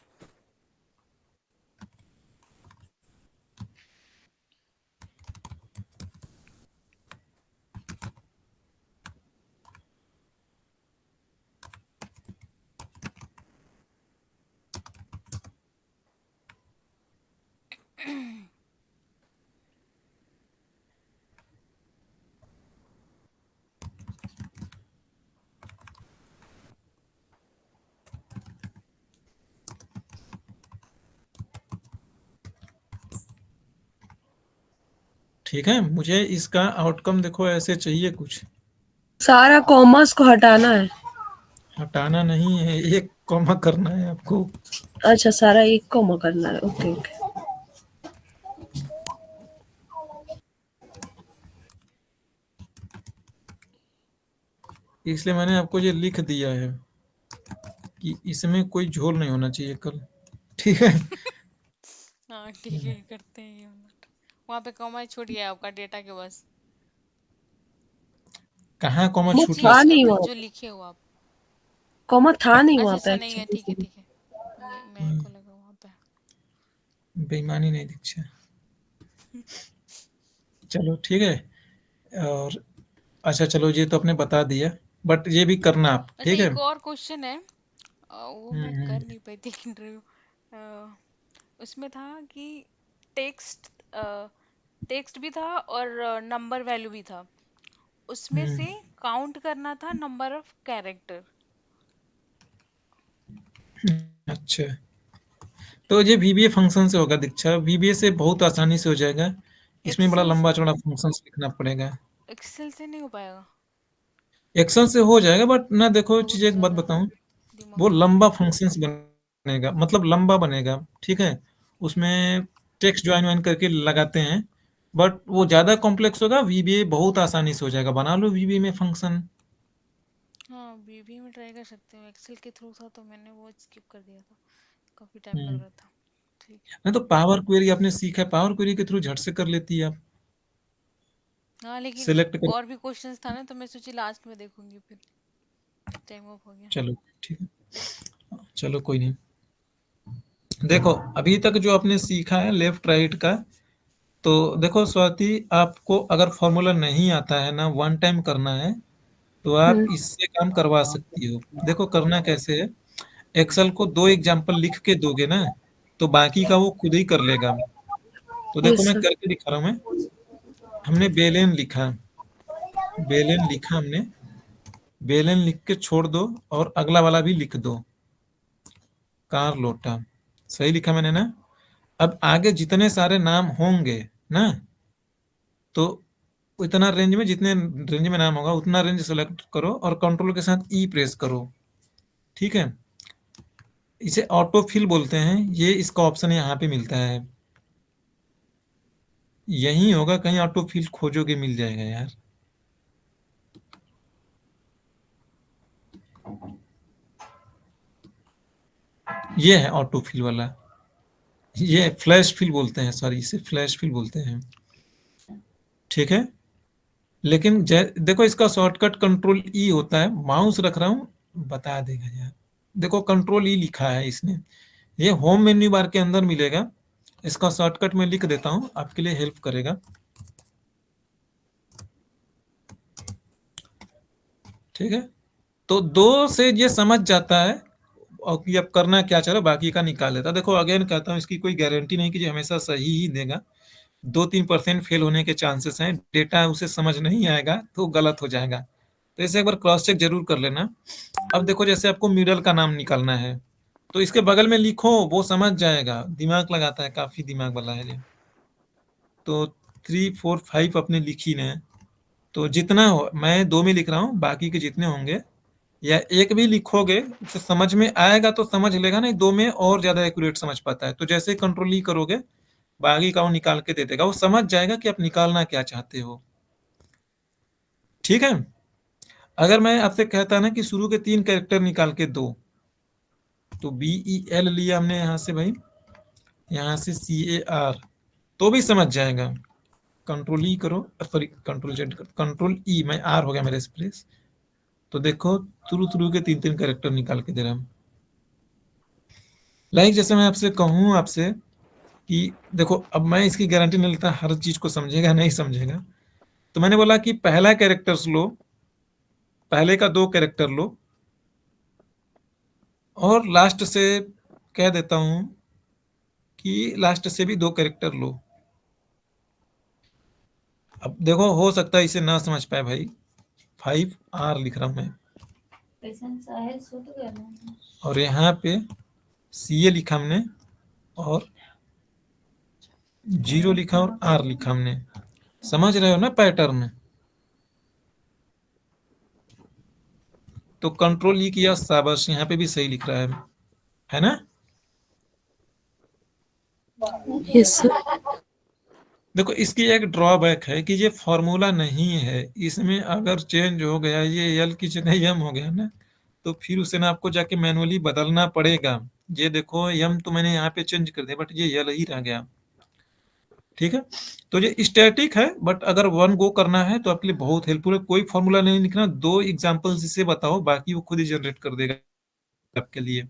ठीक है, मुझे इसका आउटकम देखो ऐसे चाहिए कुछ, सारा कॉमर्स को हटाना है। हटाना नहीं है, एक कॉमा करना है आपको। अच्छा, सारा एक कॉमा करना है। Okay okay. इसलिए मैंने आपको ये लिख दिया है कि इसमें कोई झोल नहीं होना चाहिए कल, ठीक है। हाँ ठीक है, करते हैं ये वाला। वहाँ पे कॉमा छूट गया आपका डेटा के बस। कहाँ कॉमा वो छूट गया? था नहीं वहाँ जो पे, लिखे हो आप। कॉमा था नहीं अच्छा वहाँ पे अच्छा, नहीं है, ठीक है एक्चुअली। ठीक है। मेरे को लगा वहाँ पे। बेईमानी नहीं दीक्षा। चलो ठीक है। और अच्छा चलो, ये तो आपने बता दिया, बट ये भी करना आप, अच्छा, ठीक है। एक और क्वेश्चन है। वो मैं कर हम्म। नहीं पाई थी इंटरव्यू। उसमें था कि टेक्स्ट टेक्स्ट भी था और नंबर वैल्यू भी था। उसमें हम्म। से काउंट करना था नंबर ऑफ कैरेक्टर। अच्छा, तो ये VBA फंक्शन से होगा दीक्षा, VBA से बहुत आसानी से हो जाएगा। इसमें बड़ा एक्सेल लंबा चौड़ा फंक्शंस लिखना पड़ेगा। एक्सेल से नहीं हो पाएगा। एक्शन से हो जाएगा, बट ना देखो बहुत चीज, एक बात ज्यादा बताऊं, दिमाग वो खाना लंबा पड़ेगा। फंक्शंस बनेगा, मतलब लंबा बनेगा, ठीक है। उसमें टेक्स्ट ज्वाइन वाइन करके लगाते हैं, बट वो ज्यादा कॉम्प्लेक्स होगा। VBA बहुत आसानी से हो जाएगा, बना लो VBA में फंक्शन। हाँ, बीबी में ट्राई कर सकते हो। एक्सेल के थ्रू था तो मैंने वो स्किप कर दिया था, काफी टाइम लग रहा था। ठीक है। नहीं तो पावर क्वेरी आपने सीखा है, पावर क्वेरी के थ्रू झट से कर लेती है आप। हाँ लेकिन सिलेक्ट कर, और भी क्वेश्चंस था ना, तो मैं सोची लास्ट में देखूंगी, फिर टाइम ऑफ हो गया। चलो ठीक है, चलो कोई नहीं। देखो अभी तक जो आपने सीखा है लेफ्ट राइट का, तो देखो स्वाति, आपको अगर फॉर्मूला नहीं आता है ना, वन टाइम करना है, तो आप हम्म। इससे काम करवा सकती हो। देखो करना कैसे है, एक्सेल को दो एग्जाम्पल लिख के दोगे ना, तो बाकी का वो खुद ही कर लेगा। तो देखो यस मैं सर। करके दिखा रहा हूँ। मैं हमने बेलेन लिखा, बेलेन लिखा हमने, बेलेन लिख के छोड़ दो, और अगला वाला भी लिख दो, कार लोटा। सही लिखा मैंने ना। अब आगे जितने सारे नाम होंगे ना, तो उतना रेंज में, जितने रेंज में नाम होगा उतना रेंज सेलेक्ट करो, और कंट्रोल के साथ ई प्रेस करो, ठीक है। इसे ऑटो फिल बोलते हैं, ये इसका ऑप्शन यहाँ पे मिलता है। यही होगा कहीं, ऑटो फिल खोजोगे मिल जाएगा यार। ये है ऑटो फिल वाला, ये फ्लैश फिल बोलते हैं, सॉरी इसे फ्लैश फिल बोलते हैं, ठीक है। लेकिन देखो इसका शॉर्टकट कंट्रोल ई होता है, माउस रख रहा हूँ बता देगा यार। देखो कंट्रोल ई लिखा है इसने, ये होम मेन्यू बार के अंदर मिलेगा। इसका शॉर्टकट मैं लिख देता हूँ, आपके लिए हेल्प करेगा, ठीक है। तो दो से ये समझ जाता है, और कि अब करना क्या, चलो बाकी का निकाल लेता। देखो अगेन कहता हूँ, इसकी कोई गारंटी नहीं कि ये हमेशा सही ही देगा। 2-3% फेल होने के चांसेस हैं, डेटा उसे समझ नहीं आएगा तो गलत हो जाएगा। तो इसे एक बार क्रॉस चेक जरूर कर लेना। अब देखो जैसे आपको मिडल का नाम निकालना है, तो इसके बगल में लिखो, वो समझ जाएगा, दिमाग लगाता है, काफी दिमाग वाला है ये। तो 3 4 5 अपने लिखी ने, तो जितना हो, मैं दो में लिख रहा हूँ, बाकी के जितने होंगे, या एक भी लिखोगे उसे समझ में आएगा तो समझ लेगा, नहीं दो में और ज्यादा एक्यूरेट समझ पाता है। तो जैसे कंट्रोल ई करोगे, बाकी का वो निकाल के दे देगा, वो समझ जाएगा कि आप निकालना क्या चाहते हो, ठीक है। अगर मैं आपसे कहता ना कि शुरू के 3 कैरेक्टर निकाल के दो, तो BEL लिया हमने यहाँ से भाई, यहाँ से CAR, तो भी समझ जाएगा। कंट्रोल ई करो, सॉरी कंट्रोल जेड करो, कंट्रोल ई, मैं आर हो गया मेरे स्प्लेस। तो देखो थ्रू थ्रू के 3-3 कैरेक्टर निकाल के दे रहा हूँ। लाइक जैसे मैं आपसे कहूँ आपसे कि देखो, अब मैं इसकी गारंटी नहीं लेता हर चीज को समझेगा नहीं समझेगा। तो मैंने बोला कि पहला कैरेक्टर्स लो, पहले का 2 कैरेक्टर लो, और लास्ट से कह देता हूं कि लास्ट से भी 2 कैरेक्टर लो। अब देखो हो सकता है इसे ना समझ पाए भाई, 5R लिख रहा हूं मैं, और यहाँ पे CA लिखा हमने, और 0 लिखा और R लिखा हमने, समझ रहे हो ना पैटर्न? तो कंट्रोल ई किया, शाबाश, यहाँ पे भी सही लिख रहा है ना? Yes sir. देखो इसकी एक ड्रॉबैक है कि ये फॉर्मूला नहीं है, इसमें अगर चेंज हो गया, ये यल की जगह यम हो गया ना, तो फिर उसे ना आपको जाके मैनुअली बदलना पड़ेगा। ये देखो यम तो मैंने यहाँ पे चेंज कर दिया, बट ये यल ही रह गया। ठीक है, तो ये स्टैटिक है, बट अगर वन गो करना है तो आपके लिए बहुत हेल्पफुल है। कोई फॉर्मूला नहीं लिखना, 2 एग्जांपल्स इसे बताओ, बाकी वो खुद ही जनरेट कर देगा आपके लिए।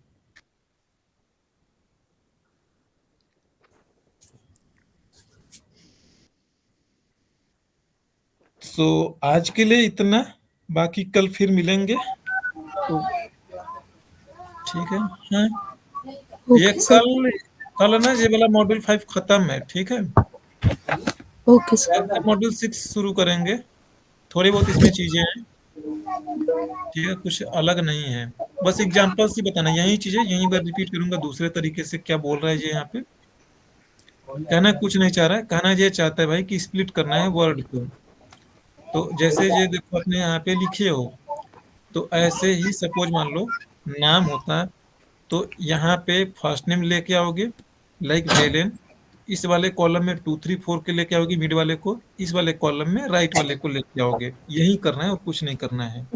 सो आज के लिए इतना, बाकी कल फिर मिलेंगे। तो ठीक है। हाँ, ये ओके सर। कल कल ना ये वाला मॉड्यूल 5 खत्म है, ठीक है? ओके कल से सर। मॉड्यूल 6 शुरू करेंगे। थोड़ी बहुत इसमें चीजें हैं, ठीक है, कुछ अलग नहीं है। बस एग्जांपल्स ही बताना, यही चीजें यहीं पर रिपीट करूंगा दूसरे तरीके से। क्या बोल रहा है ये यहाँ पे? कहना कुछ नहीं चाह रहा है, कहना ये चाहता है भाई कि स्प्लिट करना है वर्ड को। तो जैसे ये देखो अपने यहाँ पे लिखे हो, तो ऐसे ही सपोज मान लो नाम होता है, तो यहाँ पे फर्स्ट नेम लेके आओगे, लाइक वेलेन। इस वाले कॉलम में 2 3 4 के लेके आओगे, मिड वाले को इस वाले कॉलम में राइट वाले को लेके आओगे। यही करना है और कुछ नहीं करना है।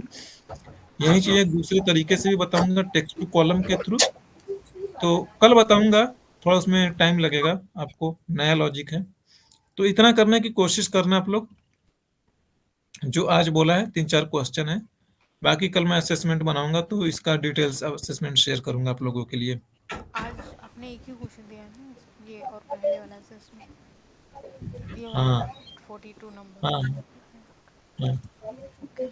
यही चीजें दूसरे तरीके से भी बताऊंगा टेक्स्ट टू कॉलम के थ्रू, तो कल बताऊंगा। थोड़ा उसमें टाइम लगेगा, आपको नया लॉजिक है। तो इतना करने की कोशिश करना आप लोग। जो आज बोला है 3 4 क्वेश्चन है, बाकी कल मैं असेसमेंट बनाऊंगा तो इसका डिटेल्स असेसमेंट शेयर करूंगा आप लोगों के लिए। आज आपने एक ही क्वेश्चन दिया है ना, ये और पहले वाला असेसमेंट, ये वाला हाँ 42 नंबर हाँ का। हाँ। ओके।